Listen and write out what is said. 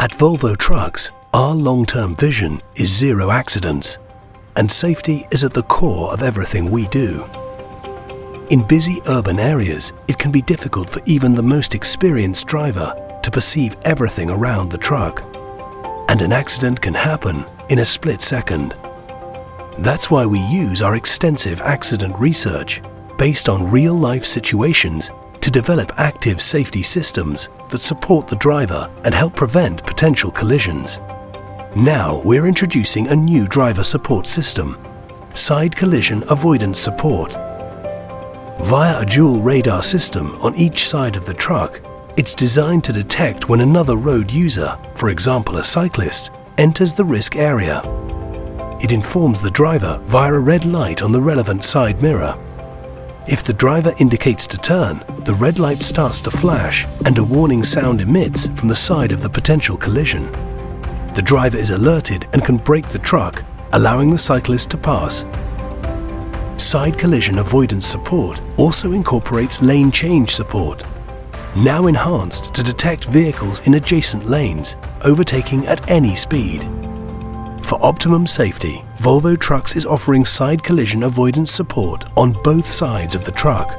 At Volvo Trucks, our long-term vision is zero accidents, and safety is at the core of everything we do. In busy urban areas, it can be difficult for even the most experienced driver to perceive everything around the truck, and an accident can happen in a split second. That's why we use our extensive accident research based on real-life situations to develop active safety systems that support the driver and help prevent potential collisions. Now we're introducing a new driver support system, Side Collision Avoidance Support. Via a dual radar system on each side of the truck, it's designed to detect when another road user, for example a cyclist, enters the risk area. It informs the driver via a red light on the relevant side mirror. If the driver indicates to turn, the red light starts to flash and a warning sound emits from the side of the potential collision. The driver is alerted and can brake the truck, allowing the cyclist to pass. Side Collision Avoidance Support also incorporates lane change support, now enhanced to detect vehicles in adjacent lanes, overtaking at any speed. For optimum safety, Volvo Trucks is offering side collision avoidance support on both sides of the truck.